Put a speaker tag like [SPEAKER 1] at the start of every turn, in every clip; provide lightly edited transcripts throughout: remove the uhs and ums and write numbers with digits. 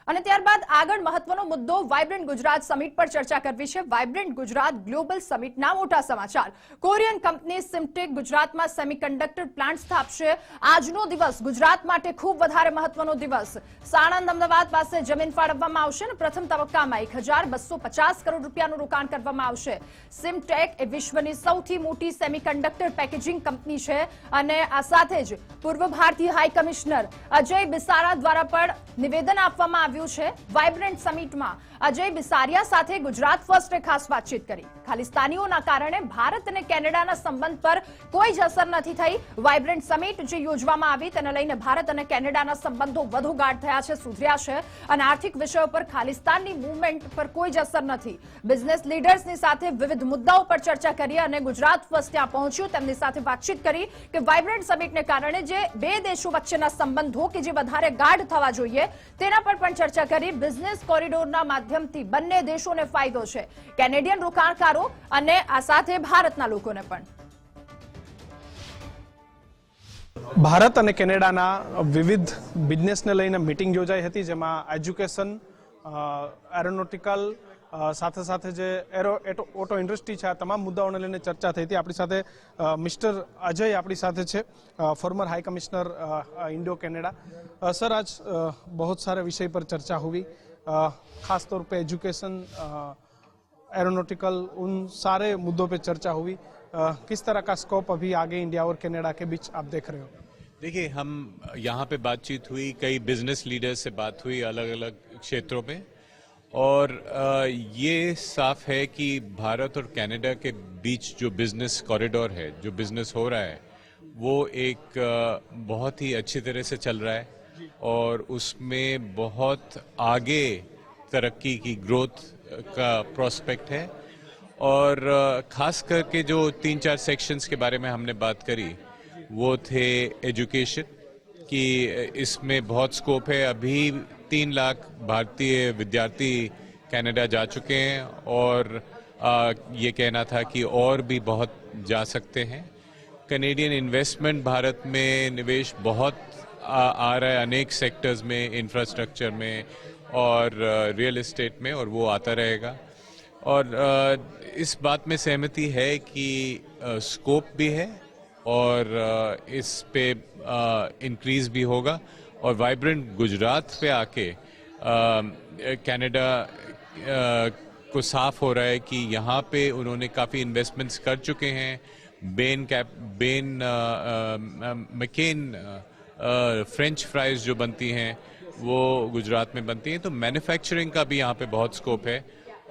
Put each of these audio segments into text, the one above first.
[SPEAKER 1] અને ત્યારબાદ આગળ મહત્વનો મુદ્દો વાઇબ્રન્ટ ગુજરાત સમિટ પર ચર્ચા કરવી છે। વાઇબ્રન્ટ ગુજરાત ગ્લોબલ સમિટના મોટા સમાચાર। કોરિયન કંપની સિમટેક ગુજરાતમાં સેમિકન્ડક્ટર પ્લાન્ટ સ્થાપશે। આજનો દિવસ ગુજરાત માટે ખૂબ વધારે મહત્વનો દિવસ। સાણંદ અમદાવાદ પાસે જમીન ફાળવવામાં આવશે અને પ્રથમ તબક્કામાં 1250 કરોડ રૂપિયાનું રોકાણ કરવામાં આવશે। સિમટેક એ વિશ્વની સૌથી મોટી સેમિકન્ડક્ટર પેકેજિંગ કંપની છે અને આ સાથે જ પૂર્વ ભારતીય હાઈ કમિશનર અજય બિસારા દ્વારા પણ નિવેદન આપવામાં વાઇબ્રન્ટ સમિટમાં અજય બિસારિયા સાથે ગુજરાત ફર્સ્ટે ખાસ વાતચીત કરી। ખાલિસ્તાનીઓના કારણે ભારત અને કેનેડાના સંબંધ પર કોઈ જ અસર નથી થઈ। વાઇબ્રન્ટ સમિટ જે યોજવામાં આવી તેને લઈને ભારત અને કેનેડાના સંબંધો વધુ ગાઢ થયા છે, સુધર્યા છે અને આર્થિક વિષયો પર ખાલિસ્તાનની મૂવમેન્ટ પર કોઈ જ અસર નથી। બિઝનેસ લીડર્સની સાથે વિવિધ મુદ્દાઓ પર ચર્ચા કરી અને ગુજરાત ફર્સ્ટ ત્યાં પહોંચ્યું, તેમની સાથે વાતચીત કરી કે વાઇબ્રન્ટ સમિટને કારણે જે બે દેશો વચ્ચેના સંબંધો કે જે વધારે ગાઢ થવા જોઈએ તેના પર પણ ચર્ચા કરી। બિઝનેસ કોરિડોરના માધ્યમથી બંને દેશોને ફાયદો છે, કેનેડિયન રોકાણકારો અને આ સાથે ભારતના લોકોને પણ।
[SPEAKER 2] ભારત અને કેનેડાના વિવિધ બિઝનેસને લઈને મીટિંગ યોજાઈ હતી, જેમાં એજ્યુકેશન, એરોનોટિકલ સાથે સાથે જે ઓટો ઇન્ડસ્ટ્રી છે, આ તમામ મુદ્દાઓને લઈને ચર્ચા થઈ હતી। આપણી સાથે મિસ્ટર અજય આપણી સાથે છે, farmer high commissioner Indo Canada. Sir, आज बहुत सारे विषय पर चर्चा हुई, खास तौर पे एजुकेशन, एरोनॉटिकल, उन सारे मुद्दों पे चर्चा हुई। किस तरह का स्कोप अभी आगे इंडिया और कनाडा के बीच आप देख रहे हो?
[SPEAKER 3] देखिए, हम यहाँ पे बातचीत हुई, कई बिजनेस लीडर से बात हुई अलग अलग क्षेत्रों में, और ये साफ है कि भारत और कनाडा के बीच जो बिजनेस कॉरिडोर है, जो बिजनेस हो रहा है, वो एक बहुत ही अच्छी तरह से चल रहा है और उसमें बहुत आगे तरक्की की ग्रोथ का प्रोस्पेक्ट है। और खास करके जो 3-4 सेक्शंस के बारे में हमने बात करी वो थे एजुकेशन कि इसमें बहुत स्कोप है। अभी 3 लाख भारतीय विद्यार्थी कनाडा जा चुके हैं और ये कहना था कि और भी बहुत जा सकते हैं। कनेडियन इन्वेस्टमेंट भारत में निवेश बहुत आ रहा है, अनेक सेक्टर्स में, इंफ्रास्ट्रक्चर में और रियल एस्टेट में, और वो आता रहेगा। और इस बात में सहमति है कि स्कोप भी है और इस पे इंक्रीज भी होगा। और वाइब्रेंट गुजरात पे आके कनाडा को साफ हो रहा है कि यहाँ पे उन्होंने काफ़ी इन्वेस्टमेंट्स कर चुके हैं। मैकेन फ्रेंच फ्राइज जो बनती हैं वो गुजरात में बनती हैं, तो मैन्युफैक्चरिंग का भी यहाँ पे बहुत स्कोप है।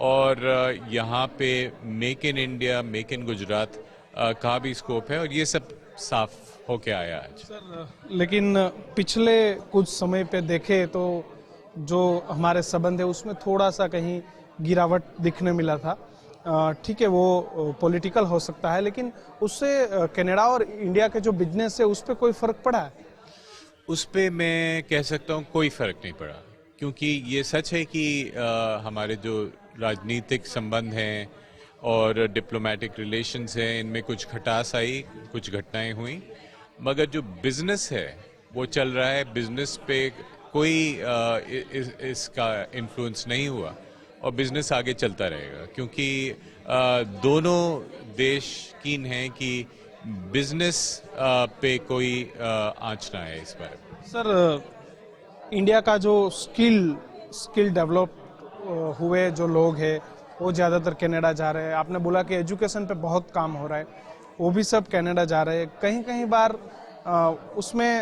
[SPEAKER 3] और यहाँ पे make in India, make in Gujarat का भी स्कोप है, और ये सब साफ होके आया आज।
[SPEAKER 2] सर, लेकिन पिछले कुछ समय पे देखे तो जो हमारे संबंध है उसमें थोड़ा सा कहीं गिरावट दिखने मिला था। ठीक है, वो पॉलिटिकल हो सकता है, लेकिन उससे कनाडा और इंडिया के जो बिजनेस है उस पर कोई फर्क पड़ा है?
[SPEAKER 3] उस पे मैं कह सकता हूँ कोई फर्क नहीं पड़ा, क्योंकि ये सच है कि हमारे जो राजनीतिक संबंध हैं और डिप्लोमेटिक रिलेशंस हैं, इनमें कुछ खटास आई, कुछ घटनाएं हुई, मगर जो बिजनेस है वो चल रहा है। बिजनेस पे कोई इसका इन्फ्लुएंस नहीं हुआ और बिजनेस आगे चलता रहेगा, क्योंकि दोनों देश कीन हैं कि बिजनेस पे कोई आंच ना है इस बारे में।
[SPEAKER 2] सर, इंडिया का जो स्किल डेवलप हुए जो लोग हैं वो ज़्यादातर कनाडा जा रहे हैं। आपने बोला कि एजुकेशन पे बहुत काम हो रहा है, वो भी सब कनाडा जा रहे हैं। कहीं कहीं बार उसमें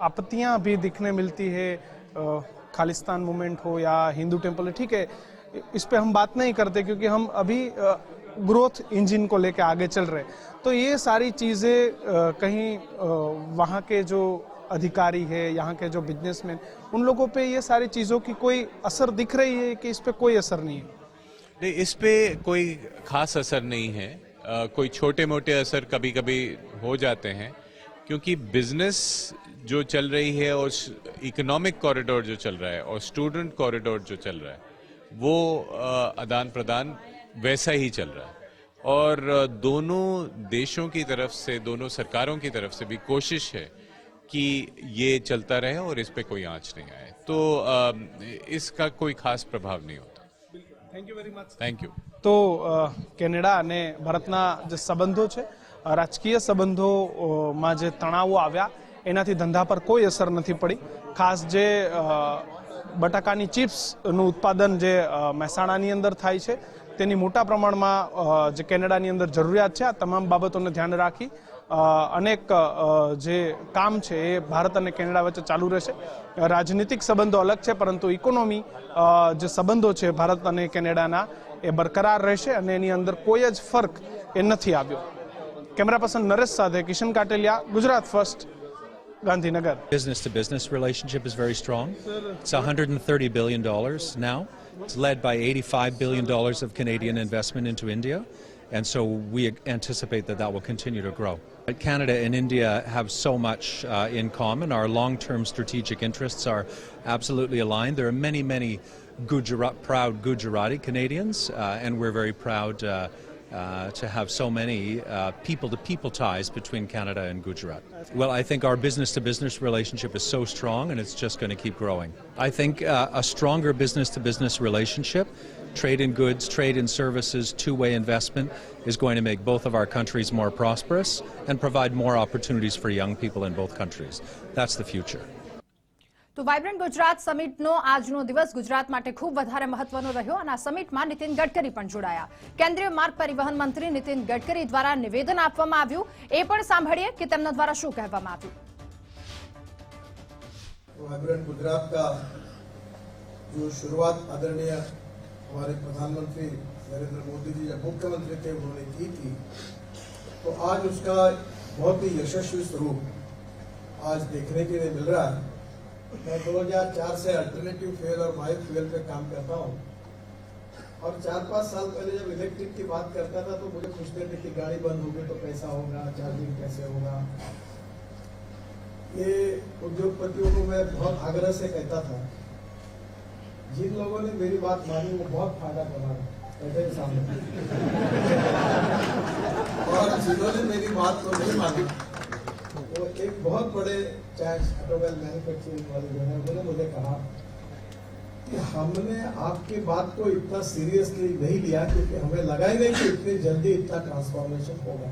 [SPEAKER 2] आपत्तियां भी दिखने मिलती है, खालिस्तान मूवमेंट हो या हिंदू टेम्पल। ठीक है, इस पे हम बात नहीं करते क्योंकि हम अभी ग्रोथ इंजन को लेके आगे चल रहे हैं। तो ये सारी चीज़ें कहीं वहाँ के जो अधिकारी है, यहाँ के जो बिजनेसमैन, उन लोगों पे ये सारी चीज़ों की कोई असर दिख रही है कि इस पे कोई असर नहीं है?
[SPEAKER 3] नहीं, इस पे कोई खास असर नहीं है। कोई छोटे मोटे असर कभी कभी हो जाते हैं, क्योंकि बिजनेस जो चल रही है और इकोनॉमिक कॉरिडोर जो चल रहा है और स्टूडेंट कॉरिडोर जो चल रहा है, वो आदान प्रदान वैसा ही चल रहा है। और दोनों देशों की तरफ से, दोनों सरकारों की तरफ से भी कोशिश है कि ये चलता रहे और इस पे कोई आंच नहीं आए, तो इसका कोई खास प्रभाव नहीं होता.
[SPEAKER 2] Thank you very much.
[SPEAKER 3] Thank you.
[SPEAKER 2] તો કેનેડા અને ભારતના જે સંબંધો છે, રાજકીય સંબંધોમાં જે તણાવો આવ્યા એનાથી ધંધા પર કોઈ અસર નથી પડી. ખાસ જે બટાકાની ચિપ્સનું ઉત્પાદન જે મહેસાણાની અંદર થાય છે તેની મોટા પ્રમાણમાં જે કેનેડાની અંદર જરૂરિયાત છે, આ તમામ બાબતોને ધ્યાન રાખી અનેક જે કામ છે એ ભારત અને કેનેડા વચ્ચે ચાલુ રહેશે. રાજનીતિક સંબંધો અલગ છે, પરંતુ ઇકોનોમી જે સંબંધો છે ભારત અને કેનેડાના એ બરકરાર રહેશે અને એની અંદર કોઈ જ ફર્ક એ નથી આવ્યો. કેમેરા પર્સન નરેશ સાથે Kishan Kateliya, Gujarat first, Gandhinagar.
[SPEAKER 4] Business to business relationship is very strong. It's $130 billion now. It's led by $85 billion of Canadian investment into India. And so we anticipate that that will continue to grow. Canada and India have so much in common. Our long-term strategic interests are absolutely aligned. There are many, many proud Gujarati Canadians, and we're very proud to have so many people-to-people ties between Canada and Gujarat. Well, I think our business-to-business relationship is so strong, and it's just going to keep growing. I think a stronger business-to-business relationship, trade in goods, trade in services, two-way investment is going to make both of our countries more prosperous and provide more opportunities for young people in both countries. That's the future.
[SPEAKER 1] તો vibrant Gujarat સમિટનો આજનો દિવસ ગુજરાત માટે ખૂબ વધારે મહત્વનો રહ્યો અને આ સમિટમાં નીતિન ગડકરી પણ જોડાયા. કેન્દ્રીય માર્ગ પરિવહન મંત્રી નીતિન ગડકરી દ્વારા નિવેદન આપવામાં આવ્યું. એ પણ સાંભળીએ કે તેમના દ્વારા શું કહેવામાં આવ્યું.
[SPEAKER 5] वाइब्रेंट गुजरात का जो शुरुआत आदरणीय हमारे प्रधानमंत्री नरेंद्र मोदी जी जब मुख्यमंत्री थे उन्होंने की थी, तो आज उसका बहुत ही यशस्वी स्वरूप आज देखने के लिए मिल रहा है. मैं 2004 से अल्टरनेटिव फ्यूल और बायो फ्यूल पे काम करता हूँ और 4-5 साल पहले जब इलेक्ट्रिक की बात करता था तो मुझे पूछते थे कि गाड़ी बंद हो गई तो कैसा होगा, चार्जिंग कैसे होगा. ये उद्योगपतियों को मैं बहुत आग्रह से कहता था. जिन लोगों ने मेरी बात मानी वो बहुत फायदा कमा रहे सामने और जिन्होंने मेरी बात को नहीं मानी वो एक बहुत बड़े ऑटोमोबाइल मैन्युफैक्चरिंग वाले जो है उन्होंने मुझे कहा कि हमने आपकी बात को इतना सीरियसली नहीं लिया क्योंकि हमें लगा ही नहीं कि इतनी जल्दी इतना ट्रांसफॉर्मेशन होगा.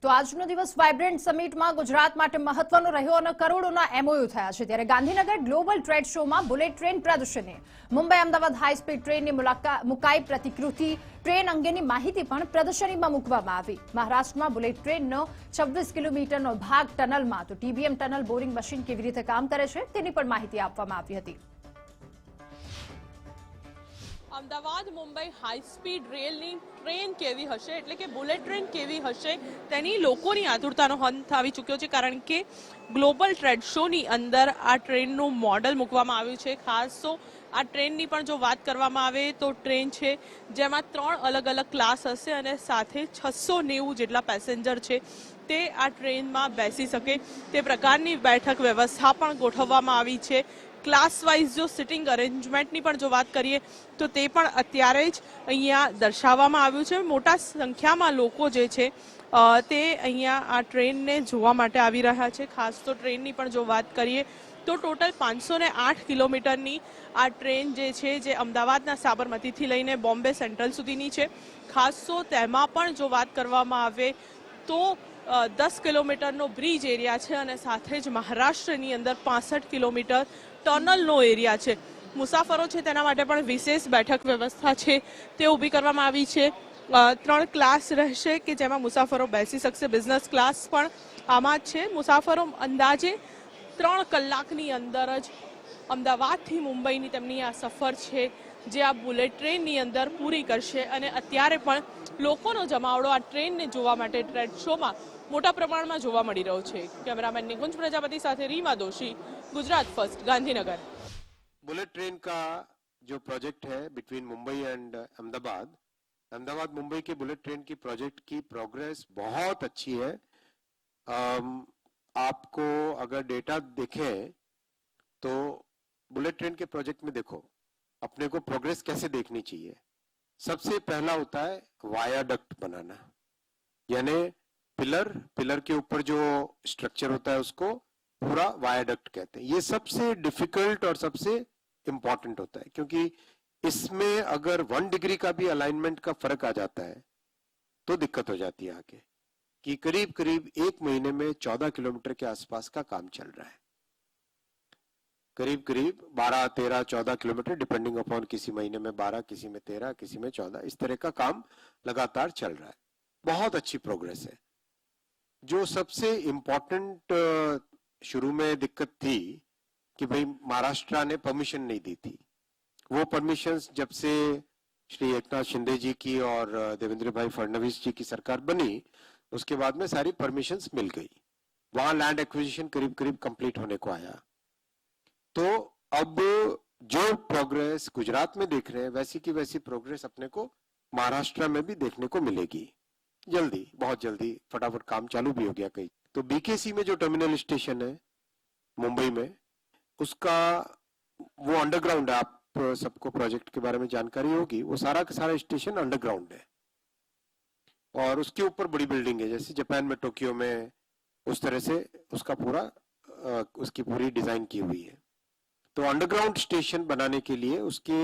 [SPEAKER 1] તો આજનો દિવસ વાઇબ્રન્ટ સમિટમાં ગુજરાત માટે મહત્વનો રહ્યો અને કરોડોના એમઓયુ થયા છે. ત્યારે ગાંધીનગર ગ્લોબલ ટ્રેડ શોમાં બુલેટ ટ્રેન પ્રદર્શની, મુંબઈ અમદાવાદ હાઈ સ્પીડ ટ્રેનની મુકાઈ પ્રતિકૃતિ, ટ્રેન અંગેની માહિતી પણ પ્રદર્શનીમાં મૂકવામાં આવી. મહારાષ્ટ્રમાં બુલેટ ટ્રેનનો 26 કિલોમીટરનો ભાગ ટનલમાં, તો ટીબીએમ ટનલ બોરિંગ મશીન કેવી રીતે કામ કરે છે તેની પણ માહિતી આપવામાં આવી હતી.
[SPEAKER 6] અમદાવાદ મુંબઈ હાઈ સ્પીડ રેલની ટ્રેન કેવી હશે, એટલે કે બુલેટ ટ્રેન કેવી હશે, તેની લોકોની આતુરતાનો અંત આવી ચૂક્યો છે. કારણ કે ગ્લોબલ ટ્રેડ શોની અંદર આ ટ્રેનનું મોડલ મૂકવામાં આવ્યું છે. ખાસ તો આ ટ્રેનની પણ જો વાત કરવામાં આવે તો ટ્રેન છે જેમાં 3 અલગ અલગ ક્લાસ હશે અને સાથે 690 જેટલા પેસેન્જર છે તે આ ટ્રેનમાં બેસી શકે તે પ્રકારની બેઠક વ્યવસ્થા પણ ગોઠવવામાં આવી છે. ક્લાસ વાઇઝ જો સિટિંગ અરેન્જમેન્ટની પણ જો વાત કરીએ તો તે પણ અત્યારે જ અહીંયા દર્શાવવામાં આવ્યું છે. મોટા સંખ્યામાં લોકો જે છે તે અહીંયા આ ટ્રેનને જોવા માટે આવી રહ્યા છે. ખાસ તો ટ્રેનની પણ જો વાત કરીએ તો ટોટલ 508 કિલોમીટરની આ ટ્રેન જે છે જે અમદાવાદના સાબરમતીથી લઈને બોમ્બે સેન્ટ્રલ સુધીની છે. ખાસ તો તેમાં પણ જો વાત કરવામાં આવે તો 10 કિલોમીટરનો બ્રિજ એરિયા છે અને સાથે જ મહારાષ્ટ્રની અંદર 65 કિલોમીટર ટનલનો એરિયા છે. મુસાફરો છે તેના માટે પણ વિશેષ બેઠક વ્યવસ્થા છે તે ઊભી કરવામાં આવી છે. 3 ક્લાસ રહેશે કે જેમાં મુસાફરો બેસી શકશે. બિઝનેસ ક્લાસ પણ આમાં જ છે. મુસાફરો અંદાજે 3 કલાકની અંદર જ અમદાવાદથી મુંબઈની તેમની આ સફર છે જે આ બુલેટ ટ્રેનની અંદર પૂરી કરશે. અને અત્યારે પણ લોકોનો જમાવડો આ ટ્રેનને જોવા માટે ટ્રેડ શોમાં મોટા પ્રમાણમાં જોવા મળી રહ્યો છે. કેમેરામેન નિકુંજ પ્રજાપતિ સાથે Reema Doshi, Gujarat first, Gandhinagar.
[SPEAKER 7] Bullet train का जो प्रोजेक्ट है बिटवीन मुंबई एंड अहमदाबाद, अहमदाबाद मुंबई के बुलेट ट्रेन की प्रोजेक्ट की प्रोग्रेस बहुत अच्छी है. आपको अगर डेटा देखें तो बुलेट ट्रेन के प्रोजेक्ट में देखो अपने को प्रोग्रेस कैसे देखनी चाहिए. सबसे पहला होता है वायाडक्ट बनाना, यानी पिलर के ऊपर जो स्ट्रक्चर होता है उसको पूरा वायाडक्ट कहते हैं। ये सबसे डिफिकल्ट और सबसे इंपॉर्टेंट होता है, क्योंकि इसमें अगर 1 डिग्री का भी अलाइनमेंट का फर्क आ जाता है तो दिक्कत हो जाती है आगे, कि करीब करीब 1 महीने में 14 किलोमीटर के आसपास का काम चल रहा है। करीब करीब 12, 13, 14 किलोमीटर डिपेंडिंग अपॉन, किसी महीने में 12, किसी में 13, किसी में 14, इस तरह का काम लगातार चल रहा है। बहुत अच्छी प्रोग्रेस है। जो सबसे इम्पोर्टेंट शुरू में दिक्कत थी कि भाई महाराष्ट्र ने परमिशन नहीं दी थी, वो परमिशंस जब से श्री एकनाथ शिंदे जी की और देवेंद्र भाई फडणवीस जी की सरकार बनी, उसके बाद में सारी परमिशंस मिल गई। वहां लैंड एक्विजिशन करीब करीब कंप्लीट होने को आया। तो अब जो प्रोग्रेस गुजरात में देख रहे हैं, वैसी की वैसी प्रोग्रेस अपने को महाराष्ट्र में भी देखने को मिलेगी जल्दी, बहुत जल्दी। फटाफट काम चालू भी हो गया कई। तो बीकेसी में जो टर्मिनल स्टेशन है मुंबई में, उसका वो अंडरग्राउंड है। आप सबको प्रोजेक्ट के बारे में जानकारी होगी। वो सारा का सारा स्टेशन अंडरग्राउंड है और उसके ऊपर बड़ी बिल्डिंग है, जैसे जापान में टोक्यो में उस तरह से उसका पूरा उसकी पूरी डिजाइन की हुई है। तो अंडरग्राउंड स्टेशन बनाने के लिए उसके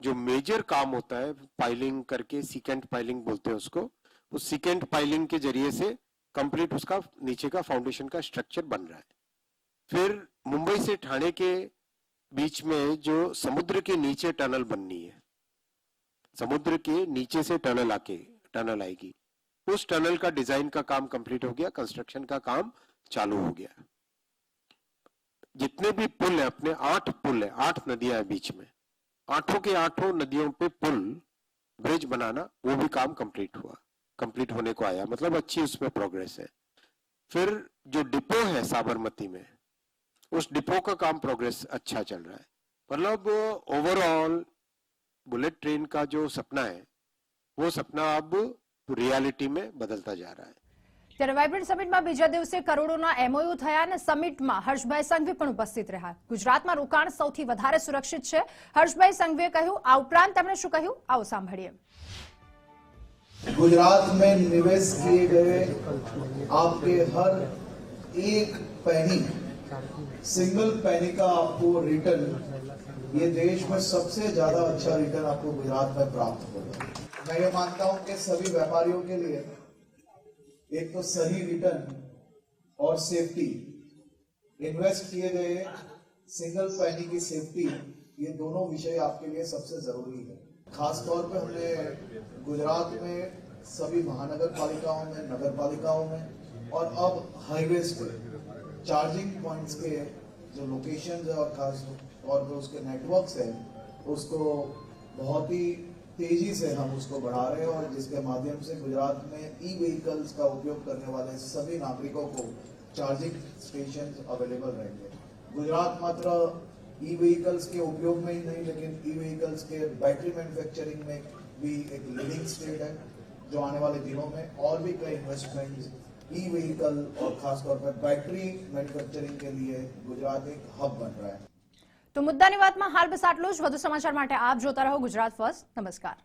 [SPEAKER 7] जो मेजर काम होता है, पाइलिंग करके, सीकेंट पाइलिंग बोलते हैं उसको, उस सीकेंट पाइलिंग के जरिए से कंप्लीट उसका नीचे का फाउंडेशन का स्ट्रक्चर बन रहा है। फिर मुंबई से ठाणे के बीच में जो समुद्र के नीचे टनल बननी है, समुद्र के नीचे से टनल आएगी, उस टनल का डिजाइन का काम कंप्लीट हो गया, कंस्ट्रक्शन का काम चालू हो गया। जितने भी पुल है, अपने 8 पुल है, 8 नदियां हैं बीच में, 8 के 8 नदियों पे पुल ब्रिज बनाना, वो भी काम कंप्लीट हुआ, कंप्लीट होने को आया, मतलब अच्छी उसमें प्रोग्रेस है। फिर जो डिपो है साबरमती में, उस डिपो का काम प्रोग्रेस अच्छा चल रहा है। मतलब ओवरऑल बुलेट ट्रेन का जो सपना है, वो सपना अब रियलिटी में बदलता जा रहा है।
[SPEAKER 1] ત્યારે વાઇબ્રન્ટ સમિટમાં બીજા દિવસે કરોડોના એમઓયુ થયા અને સમિટમાં હર્ષભાઈ સંઘવી પણ ઉપસ્થિત રહ્યા। ગુજરાતમાં રોકાણ સૌથી વધારે સુરક્ષિત છે, હર્ષભાઈ સંઘવીએ કહ્યું। આ ઉપરાંત તેમણે શું કહ્યું, આવો સાંભળીએ।
[SPEAKER 5] गुजरात में निवेश किए गए आपके हर एक पैनी, सिंगल पैनी का आपको रिटर्न, ये देश में सबसे ज्यादा अच्छा रिटर्न आपको गुजरात में प्राप्त होगा। मैं ये मानता हूं कि सभी व्यापारियों के लिए एक तो सही रिटर्न और सेफ्टी, इन्वेस्ट किए गए सिंगल पैनी की सेफ्टी, ये दोनों विषय आपके लिए सबसे जरूरी है। खास तौर पे हमने गुजरात में सभी महानगर पालिकाओं में, नगर पालिकाओं में और अब हाईवेज पे चार्जिंग पॉइंट्स के जो लोकेशन है और खास तौर पे उसके नेटवर्क्स है, उसको बहुत ही तेजी से हम उसको बढ़ा रहे हैं और जिसके माध्यम से गुजरात में ई व्हीकल्स का उपयोग करने वाले सभी नागरिकों को चार्जिंग स्टेशन अवेलेबल रहेंगे। गुजरात मात्र ई व्हीकल्स के उपयोग में ही नहीं, लेकिन ई व्हीकल्स के बैटरी मैन्युफैक्चरिंग में भी एक लीडिंग स्टेट है, जो आने वाले दिनों में और भी कई इन्वेस्टमेंट ई व्हीकल और खासतौर पर बैटरी मैन्युफैक्चरिंग के लिए गुजरात एक हब बन रहा है।
[SPEAKER 1] તો મુદ્દાની વાતમાં હાલ બસ આટલું જ। વધુ સમાચાર માટે આપ જોતા રહો ગુજરાત ફર્સ્ટ। નમસ્કાર।